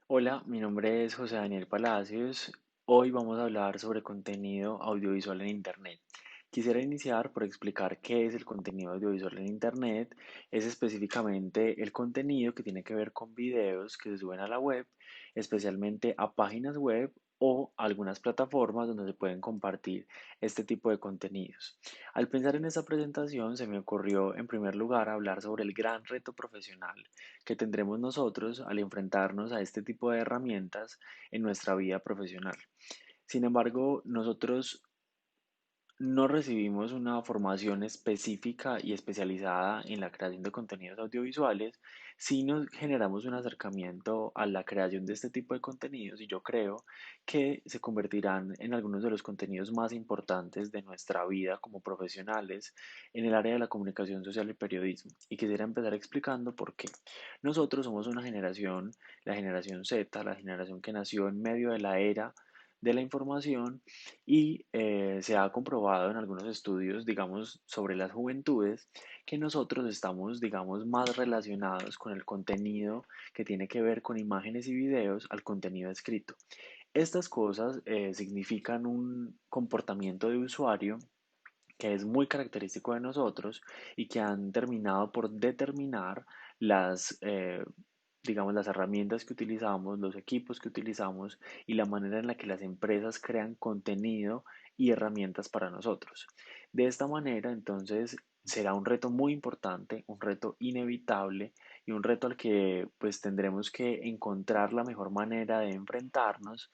Hola, mi nombre es José Daniel Palacios. Hoy vamos a hablar sobre contenido audiovisual en Internet. Quisiera iniciar por explicar qué es el contenido audiovisual en Internet. Es específicamente el contenido que tiene que ver con videos que se suben a la web, especialmente a páginas web o algunas plataformas donde se pueden compartir este tipo de contenidos. Al pensar en esta presentación, se me ocurrió en primer lugar hablar sobre el gran reto profesional que tendremos nosotros al enfrentarnos a este tipo de herramientas en nuestra vida profesional. Sin embargo, nosotros no recibimos una formación específica y especializada en la creación de contenidos audiovisuales, sino generamos un acercamiento a la creación de este tipo de contenidos y yo creo que se convertirán en algunos de los contenidos más importantes de nuestra vida como profesionales en el área de la comunicación social y periodismo. Y quisiera empezar explicando por qué. Nosotros somos una generación, la generación Z, la generación que nació en medio de la era de la información y se ha comprobado en algunos estudios, digamos, sobre las juventudes, que nosotros estamos, digamos, más relacionados con el contenido que tiene que ver con imágenes y videos al contenido escrito. Estas cosas significan un comportamiento de usuario que es muy característico de nosotros y que han terminado por determinar las, digamos, las herramientas que utilizamos, los equipos que utilizamos y la manera en la que las empresas crean contenido y herramientas para nosotros. De esta manera, entonces, será un reto muy importante, un reto inevitable y un reto al que pues tendremos que encontrar la mejor manera de enfrentarnos,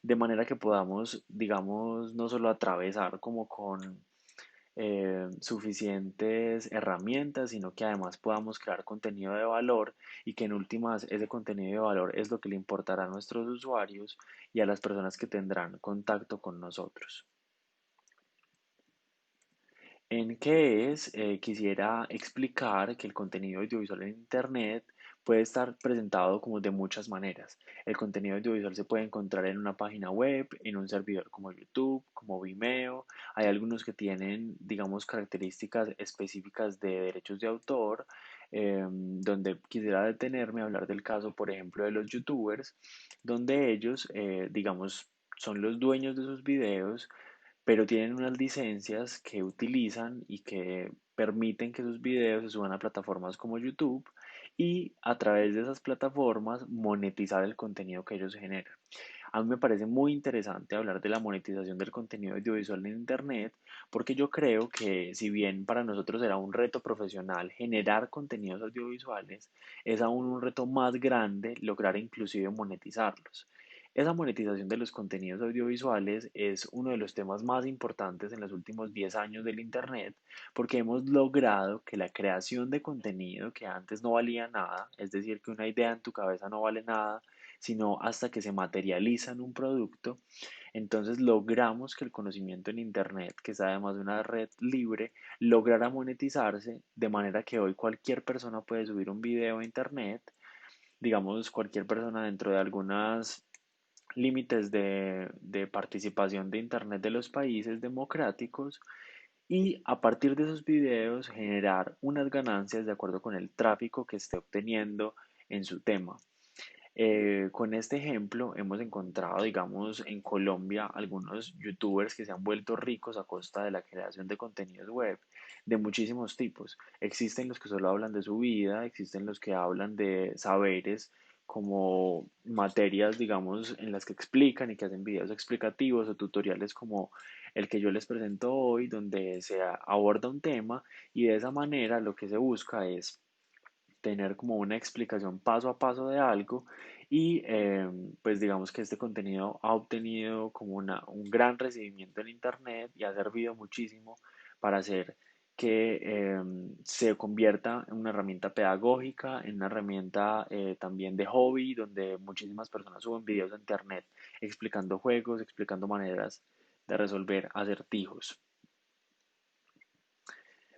de manera que podamos, digamos, no solo atravesar como con suficientes herramientas, sino que además podamos crear contenido de valor y que en últimas ese contenido de valor es lo que le importará a nuestros usuarios y a las personas que tendrán contacto con nosotros. En qué es, quisiera explicar que el contenido audiovisual en Internet puede estar presentado como de muchas maneras. El contenido audiovisual se puede encontrar en una página web, en un servidor como YouTube, como Vimeo. Hay algunos que tienen, digamos, características específicas de derechos de autor, donde quisiera detenerme a hablar del caso, por ejemplo, de los YouTubers, donde ellos, digamos, son los dueños de sus videos, pero tienen unas licencias que utilizan y que permiten que sus videos se suban a plataformas como YouTube y a través de esas plataformas monetizar el contenido que ellos generan. A mí me parece muy interesante hablar de la monetización del contenido audiovisual en Internet porque yo creo que si bien para nosotros era un reto profesional generar contenidos audiovisuales, es aún un reto más grande lograr inclusive monetizarlos. Esa monetización de los contenidos audiovisuales es uno de los temas más importantes en los últimos 10 años del Internet porque hemos logrado que la creación de contenido que antes no valía nada, es decir, que una idea en tu cabeza no vale nada, sino hasta que se materializa en un producto, entonces logramos que el conocimiento en Internet, que es además de una red libre, lograra monetizarse de manera que hoy cualquier persona puede subir un video a Internet, digamos cualquier persona dentro de algunas límites de participación de Internet de los países democráticos y a partir de esos videos generar unas ganancias de acuerdo con el tráfico que esté obteniendo en su tema. Con este ejemplo hemos encontrado, digamos, en Colombia algunos youtubers que se han vuelto ricos a costa de la creación de contenidos web de muchísimos tipos. Existen los que solo hablan de su vida, existen los que hablan de saberes como materias, digamos, en las que explican y que hacen videos explicativos o tutoriales como el que yo les presento hoy, donde se aborda un tema y de esa manera lo que se busca es tener como una explicación paso a paso de algo y pues digamos que este contenido ha obtenido como un gran recibimiento en internet y ha servido muchísimo para hacer que se convierta en una herramienta pedagógica, en una herramienta también de hobby, donde muchísimas personas suben videos a internet explicando juegos, explicando maneras de resolver acertijos.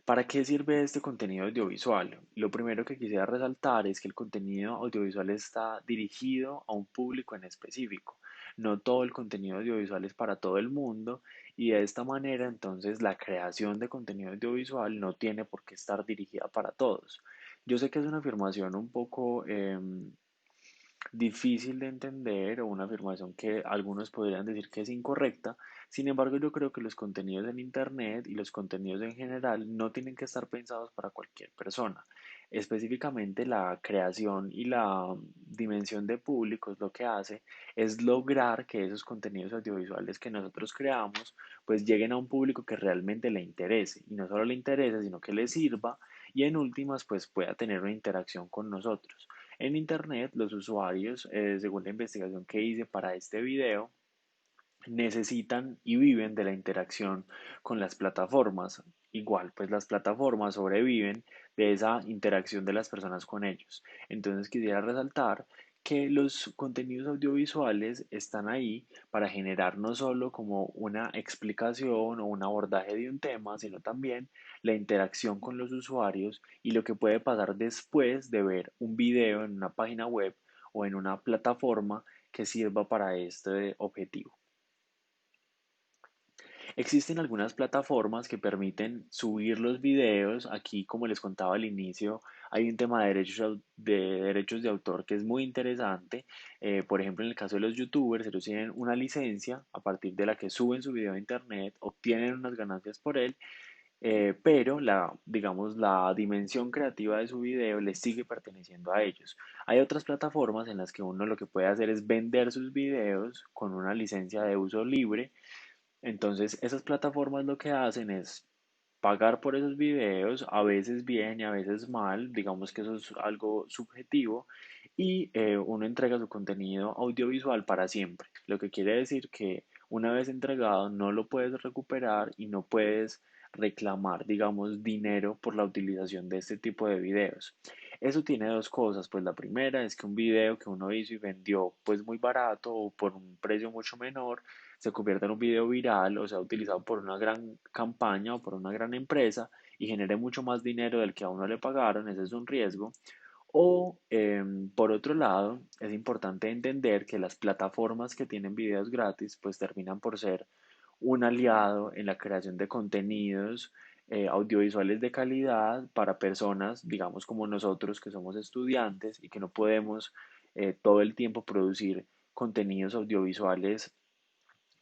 ¿Para qué sirve este contenido audiovisual? Lo primero que quisiera resaltar es que el contenido audiovisual está dirigido a un público en específico. No todo el contenido audiovisual es para todo el mundo y de esta manera entonces la creación de contenido audiovisual no tiene por qué estar dirigida para todos. Yo sé que es una afirmación un poco difícil de entender o una afirmación que algunos podrían decir que es incorrecta. Sin embargo, yo creo que los contenidos en Internet y los contenidos en general no tienen que estar pensados para cualquier persona. Específicamente la creación y la dimensión de públicos lo que hace es lograr que esos contenidos audiovisuales que nosotros creamos pues lleguen a un público que realmente le interese y no solo le interese, sino que le sirva y en últimas pues pueda tener una interacción con nosotros. En Internet, los usuarios, según la investigación que hice para este video, necesitan y viven de la interacción con las plataformas. Igual, pues las plataformas sobreviven de esa interacción de las personas con ellos. Entonces quisiera resaltar que los contenidos audiovisuales están ahí para generar no solo como una explicación o un abordaje de un tema, sino también la interacción con los usuarios y lo que puede pasar después de ver un video en una página web o en una plataforma que sirva para este objetivo. Existen algunas plataformas que permiten subir los videos. Aquí, como les contaba al inicio, hay un tema de derechos de autor que es muy interesante. Por ejemplo, en el caso de los youtubers, ellos tienen una licencia a partir de la que suben su video a internet, obtienen unas ganancias por él, pero digamos, la dimensión creativa de su video les sigue perteneciendo a ellos. Hay otras plataformas en las que uno lo que puede hacer es vender sus videos con una licencia de uso libre. Entonces, esas plataformas lo que hacen es pagar por esos videos, a veces bien y a veces mal, digamos que eso es algo subjetivo, y uno entrega su contenido audiovisual para siempre, lo que quiere decir que una vez entregado no lo puedes recuperar y no puedes reclamar, digamos, dinero por la utilización de este tipo de videos. Eso tiene dos cosas, pues la primera es que un video que uno hizo y vendió pues muy barato o por un precio mucho menor, se convierta en un video viral o sea utilizado por una gran campaña o por una gran empresa y genere mucho más dinero del que a uno le pagaron, ese es un riesgo. O por otro lado, es importante entender que las plataformas que tienen videos gratis pues terminan por ser un aliado en la creación de contenidos audiovisuales de calidad para personas, digamos como nosotros que somos estudiantes y que no podemos todo el tiempo producir contenidos audiovisuales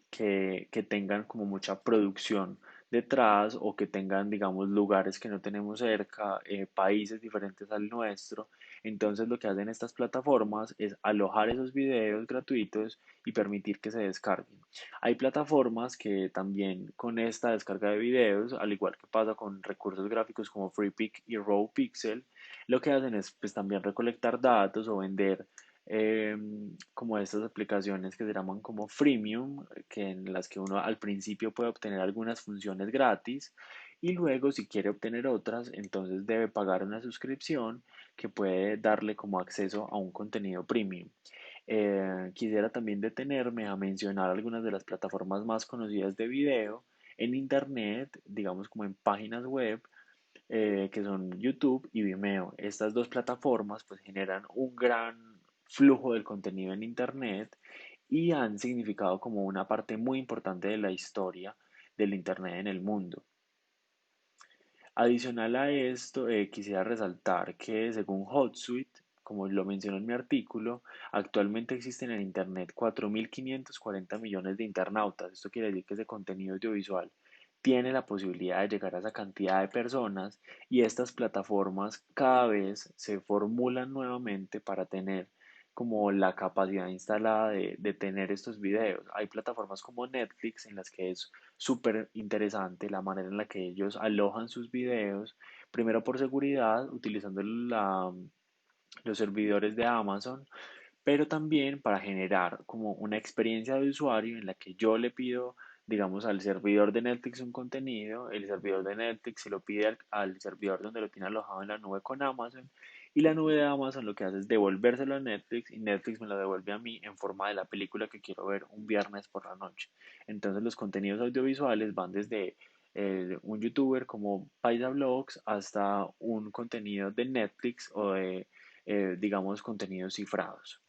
que tengan como mucha producción detrás o que tengan, digamos, lugares que no tenemos cerca, países diferentes al nuestro. Entonces lo que hacen estas plataformas es alojar esos videos gratuitos y permitir que se descarguen. Hay plataformas que también con esta descarga de videos, al igual que pasa con recursos gráficos como FreePic y RawPixel, lo que hacen es pues también recolectar datos o vender como estas aplicaciones que se llaman como freemium, que en las que uno al principio puede obtener algunas funciones gratis y luego si quiere obtener otras, entonces debe pagar una suscripción que puede darle como acceso a un contenido premium. Quisiera también detenerme a mencionar algunas de las plataformas más conocidas de video en internet, digamos como en páginas web, que son YouTube y Vimeo. Estas dos plataformas pues generan un gran flujo del contenido en Internet y han significado como una parte muy importante de la historia del Internet en el mundo. Adicional a esto, quisiera resaltar que según HotSuite, como lo menciono en mi artículo, actualmente existen en Internet 4.540 millones de internautas. Esto quiere decir que ese contenido audiovisual tiene la posibilidad de llegar a esa cantidad de personas y estas plataformas cada vez se formulan nuevamente para tener como la capacidad instalada de tener estos videos. Hay plataformas como Netflix en las que es súper interesante la manera en la que ellos alojan sus videos, primero por seguridad, utilizando los servidores de Amazon, pero también para generar como una experiencia de usuario en la que yo le pido, digamos, al servidor de Netflix un contenido, el servidor de Netflix se lo pide al servidor donde lo tiene alojado en la nube con Amazon, y la nube de Amazon lo que hace es devolvérselo a Netflix y Netflix me lo devuelve a mí en forma de la película que quiero ver un viernes por la noche. Entonces los contenidos audiovisuales van desde un youtuber como Paisa Vlogs hasta un contenido de Netflix o de, digamos, contenidos cifrados.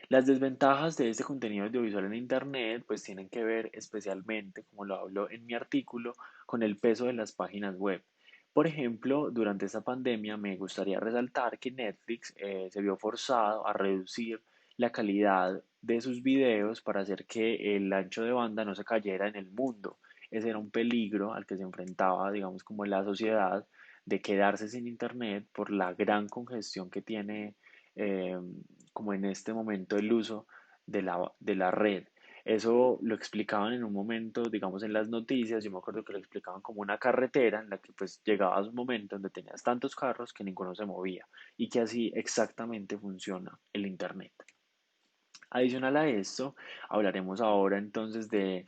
Las desventajas de este contenido audiovisual en Internet pues tienen que ver especialmente, como lo hablo en mi artículo, con el peso de las páginas web. Por ejemplo, durante esta pandemia me gustaría resaltar que Netflix se vio forzado a reducir la calidad de sus videos para hacer que el ancho de banda no se cayera en el mundo. Ese era un peligro al que se enfrentaba, digamos, como la sociedad, de quedarse sin internet por la gran congestión que tiene, eh, como en este momento, el uso de la red. Eso lo explicaban en un momento, digamos, en las noticias. Yo me acuerdo que lo explicaban como una carretera en la que pues llegabas a un momento donde tenías tantos carros que ninguno se movía y que así exactamente funciona el Internet. Adicional a esto, hablaremos ahora entonces de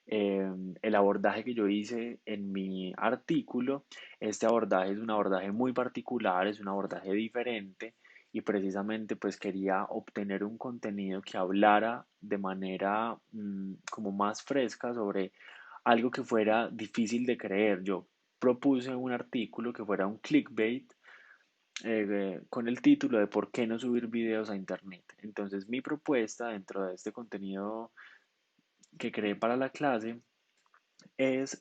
el abordaje que yo hice en mi artículo. Este abordaje es un abordaje muy particular, es un abordaje diferente y precisamente pues quería obtener un contenido que hablara de manera como más fresca sobre algo que fuera difícil de creer. Yo propuse un artículo que fuera un clickbait con el título de ¿Por qué no subir videos a internet? Entonces mi propuesta dentro de este contenido que creé para la clase es,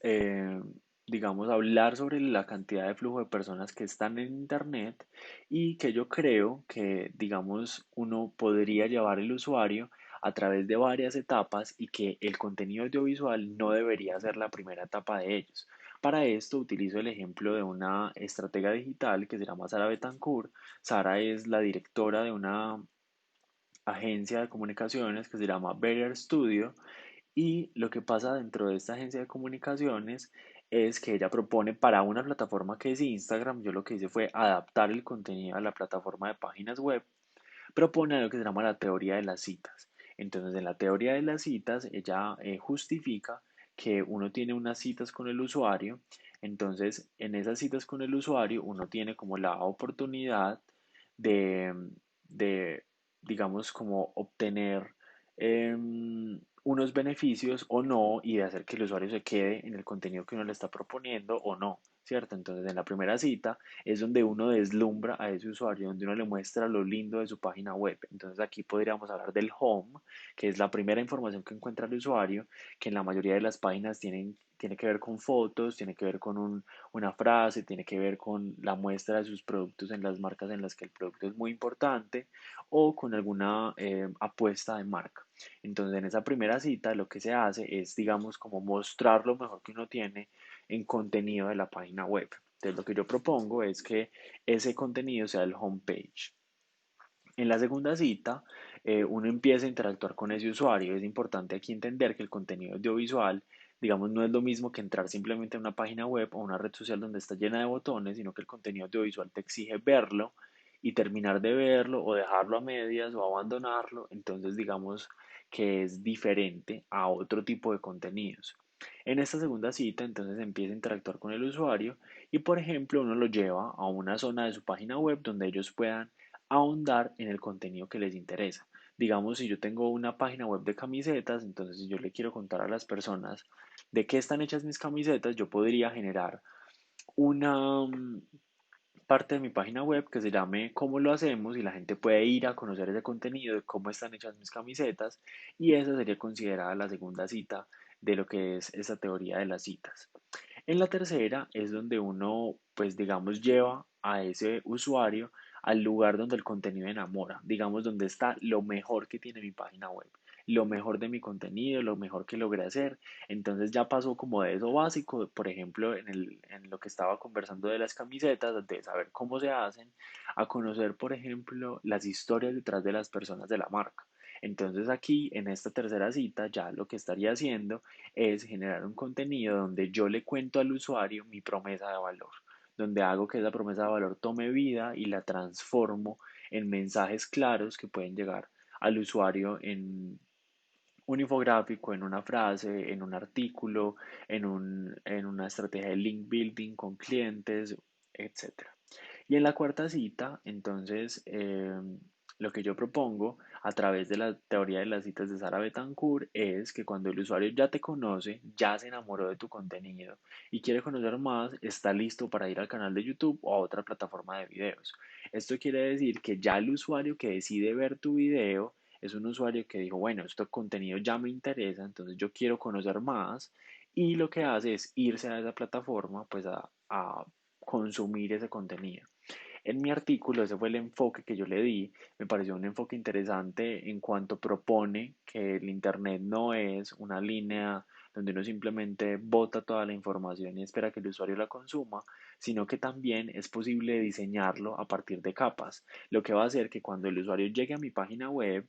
digamos, hablar sobre la cantidad de flujo de personas que están en Internet y que yo creo que, digamos, uno podría llevar el usuario a través de varias etapas y que el contenido audiovisual no debería ser la primera etapa de ellos. Para esto utilizo el ejemplo de una estratega digital que se llama Sara Betancourt. Sara es la directora de una agencia de comunicaciones que se llama Better Studio y lo que pasa dentro de esta agencia de comunicaciones es que ella propone para una plataforma que es Instagram. Yo lo que hice fue adaptar el contenido a la plataforma de páginas web. Propone lo que se llama la teoría de las citas. Entonces, en la teoría de las citas, ella justifica que uno tiene unas citas con el usuario. Entonces, en esas citas con el usuario, uno tiene como la oportunidad de, de digamos, como obtener unos beneficios o no y de hacer que el usuario se quede en el contenido que uno le está proponiendo o no, ¿cierto? Entonces, en la primera cita es donde uno deslumbra a ese usuario, donde uno le muestra lo lindo de su página web. Entonces, aquí podríamos hablar del home, que es la primera información que encuentra el usuario, que en la mayoría de las páginas tiene que ver con fotos, tiene que ver con una frase, tiene que ver con la muestra de sus productos en las marcas en las que el producto es muy importante o con alguna apuesta de marca. Entonces, en esa primera cita lo que se hace es, digamos, como mostrar lo mejor que uno tiene en contenido de la página web. Entonces, lo que yo propongo es que ese contenido sea el homepage. En la segunda cita, uno empieza a interactuar con ese usuario. Es importante aquí entender que el contenido audiovisual, digamos, no es lo mismo que entrar simplemente a una página web o una red social donde está llena de botones, sino que el contenido audiovisual te exige verlo y terminar de verlo o dejarlo a medias o abandonarlo. Entonces, digamos que es diferente a otro tipo de contenidos. En esta segunda cita, entonces empieza a interactuar con el usuario y, por ejemplo, uno lo lleva a una zona de su página web donde ellos puedan ahondar en el contenido que les interesa. Digamos, si yo tengo una página web de camisetas, entonces si yo le quiero contar a las personas de qué están hechas mis camisetas, yo podría generar una parte de mi página web que se llame ¿Cómo lo hacemos? Y la gente puede ir a conocer ese contenido de cómo están hechas mis camisetas y esa sería considerada la segunda cita de lo que es esa teoría de las citas. En la tercera es donde uno, pues digamos, lleva a ese usuario al lugar donde el contenido enamora, digamos, donde está lo mejor que tiene mi página web, lo mejor de mi contenido, lo mejor que logré hacer. Entonces ya pasó como de eso básico, por ejemplo, en lo que estaba conversando de las camisetas, de saber cómo se hacen, a conocer, por ejemplo, las historias detrás de las personas de la marca. Entonces aquí, en esta tercera cita, ya lo que estaría haciendo es generar un contenido donde yo le cuento al usuario mi promesa de valor, donde hago que esa promesa de valor tome vida y la transformo en mensajes claros que pueden llegar al usuario en un infográfico, en una frase, en un artículo, en una estrategia de link building con clientes, etcétera. Y en la cuarta cita, entonces, lo que yo propongo a través de la teoría de las citas de Sara Betancourt es que cuando el usuario ya te conoce, ya se enamoró de tu contenido y quiere conocer más, está listo para ir al canal de YouTube o a otra plataforma de videos. Esto quiere decir que ya el usuario que decide ver tu video es un usuario que dijo, bueno, este contenido ya me interesa, entonces yo quiero conocer más y lo que hace es irse a esa plataforma, pues a consumir ese contenido. En mi artículo, ese fue el enfoque que yo le di, me pareció un enfoque interesante en cuanto propone que el Internet no es una línea donde uno simplemente bota toda la información y espera que el usuario la consuma, sino que también es posible diseñarlo a partir de capas, lo que va a hacer que cuando el usuario llegue a mi página web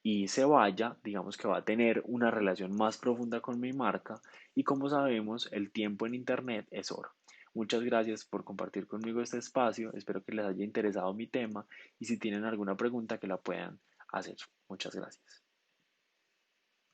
y se vaya, digamos que va a tener una relación más profunda con mi marca y como sabemos, el tiempo en Internet es oro. Muchas gracias por compartir conmigo este espacio. Espero que les haya interesado mi tema y si tienen alguna pregunta que la puedan hacer. Muchas gracias.